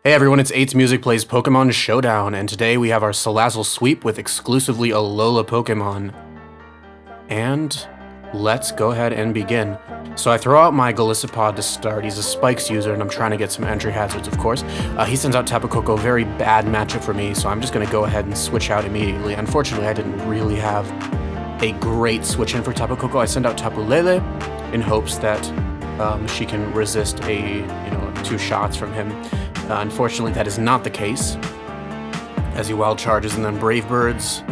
Hey everyone, it's 8's Music Plays Pokemon Showdown, and today we have our Salazzle sweep with exclusively Alola Pokemon. And let's go ahead and begin. So I throw out my Golisopod to start. He's a Spikes user, and I'm trying to get some entry hazards, of course. He sends out Tapu Koko, very bad matchup for me, so I'm just going to go ahead and switch out immediately. Unfortunately, I didn't really have a great switch in for Tapu Koko. I send out Tapu Lele in hopes that she can resist two shots from him. Unfortunately, that is not the case, as he wild charges and then Brave Birds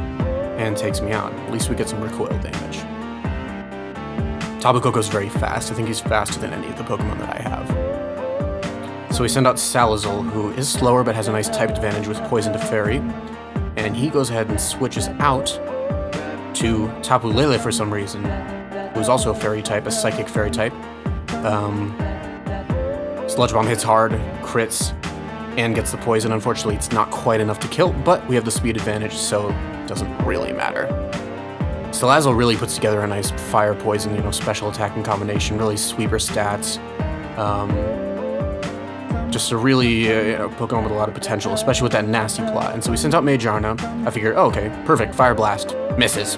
and takes me out. At least we get some recoil damage. Tapu Koko's very fast. I think he's faster than any of the Pokemon that I have. So we send out Salazzle, who is slower but has a nice type advantage with Poison to Fairy, and he goes ahead and switches out to Tapu Lele for some reason, who's also a Fairy type, a Psychic Fairy type. Sludge Bomb hits hard, crits, and gets the poison. Unfortunately, it's not quite enough to kill, but we have the speed advantage, so it doesn't really matter. Salazzle really puts together a nice fire poison, special attacking combination, really sweeper stats. Just a really Pokemon with a lot of potential, especially with that nasty plot. And so he sends out Magearna. I figured, oh, okay, perfect, Fire Blast. Misses.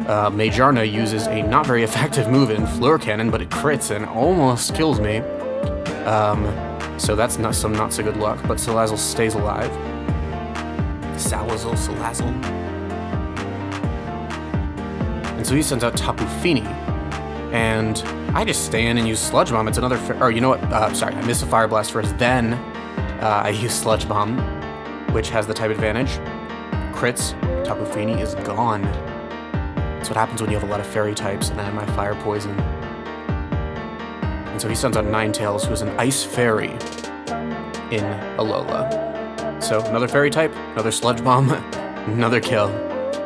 Magearna uses a not very effective move in Fleur Cannon, but it crits and almost kills me. So that's not so good luck, but Salazzle stays alive. Salazzle. And so he sends out Tapu Fini, and I just stay in and use Sludge Bomb. It's another, I miss a Fire Blast first, then I use Sludge Bomb, which has the type advantage. Crits, Tapu Fini is gone. That's what happens when you have a lot of Fairy types, and I have my Fire Poison. And so he sends out Ninetales, who's an Ice Fairy in Alola. So another Fairy type, another Sludge Bomb, another kill.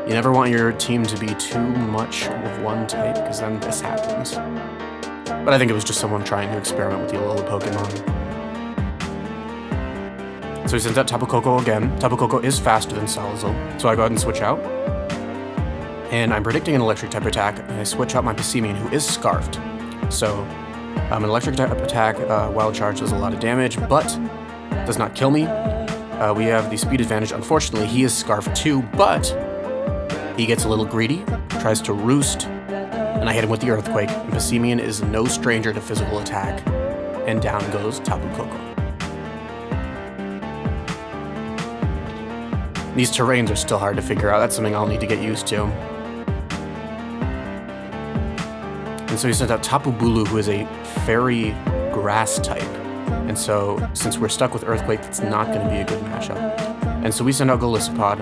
You never want your team to be too much of one type, because then this happens. But I think it was just someone trying to experiment with the Alola Pokemon. So he sends out Tapu Koko again. Tapu Koko is faster than Salazzle, so I go ahead and switch out. And I'm predicting an electric type attack, and I switch out my Passimian, who is Scarfed. So an electric type attack, wild charge does a lot of damage, but does not kill me. We have the speed advantage. Unfortunately, he is Scarfed too, but he gets a little greedy, tries to roost, and I hit him with the Earthquake. And Passimian is no stranger to physical attack, and down goes Tapu Koko. These terrains are still hard to figure out. That's something I'll need to get used to. And so he sent out Tapu Bulu, who is a Fairy Grass type. And so, since we're stuck with Earthquake, it's not going to be a good matchup. And so we send out Golisopod.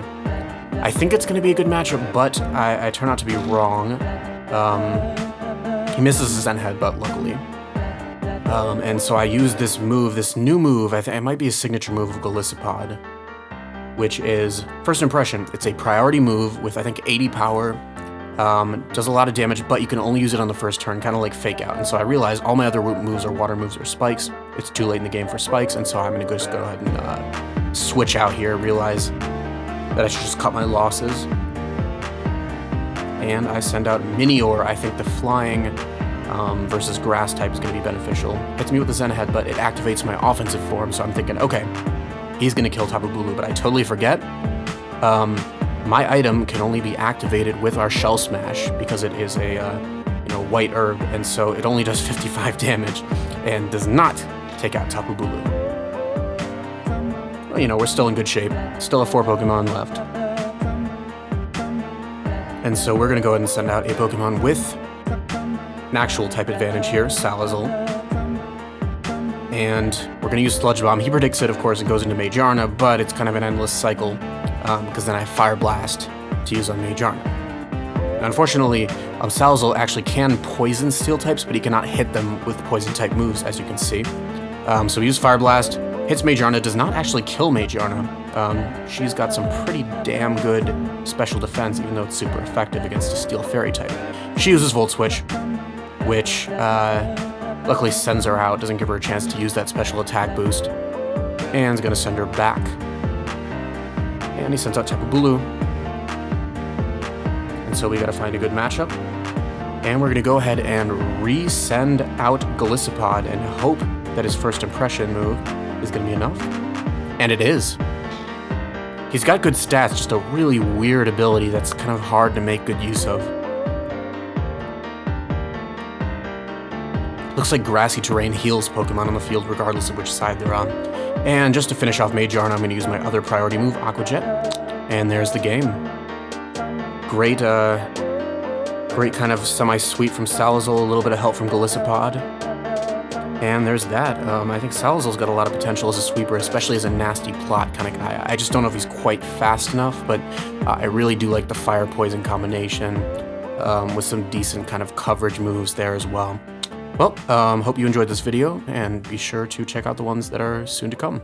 I think it's going to be a good matchup, but I turn out to be wrong. He misses his Zen Headbutt, luckily. And so I use this new move, I think it might be a signature move of Golisopod, which is First Impression. It's a priority move with, I think, 80 power. Does a lot of damage, but you can only use it on the first turn, kind of like Fake Out. And so I realize all my other root moves are water moves or spikes. It's too late in the game for spikes, and so I'm going to just go ahead and switch out here, realize that I should just cut my losses. And I send out Minior. I think the flying versus grass type is going to be beneficial. Hits me with the Zen Head, but it activates my offensive form, so I'm thinking, okay, he's going to kill Tapu Bulu, but I totally forget. My item can only be activated with our Shell Smash because it is a white herb, and so it only does 55 damage and does not take out Tapu Bulu. Well, we're still in good shape. Still have 4 Pokemon left. And so we're going to go ahead and send out a Pokemon with an actual type advantage here, Salazzle. And we're going to use Sludge Bomb. He predicts it, of course, and goes into Magearna, but it's kind of an endless cycle. Because then I have Fire Blast to use on Magearna. Unfortunately, Salazzle actually can poison steel types, but he cannot hit them with poison type moves, as you can see. So we use Fire Blast, hits Magearna, does not actually kill Magearna. She's got some pretty damn good special defense, even though it's super effective against a Steel Fairy type. She uses Volt Switch, which luckily sends her out, doesn't give her a chance to use that special attack boost, and is going to send her back. And he sends out Tapu Bulu. And so we gotta find a good matchup. And we're gonna go ahead and resend out Golisopod and hope that his first impression move is going to be enough. And it is. He's got good stats, just a really weird ability that's kind of hard to make good use of. Looks like grassy terrain heals Pokemon on the field regardless of which side they're on. And just to finish off Magearn, I'm going to use my other priority move, Aqua Jet. And there's the game. Great kind of semi-sweep from Salazzle, a little bit of help from Golisopod. And there's that. I think Salazzle's got a lot of potential as a sweeper, especially as a nasty plot kind of guy. I just don't know if he's quite fast enough, but I really do like the Fire Poison combination with some decent kind of coverage moves there as well. Well, hope you enjoyed this video, and be sure to check out the ones that are soon to come.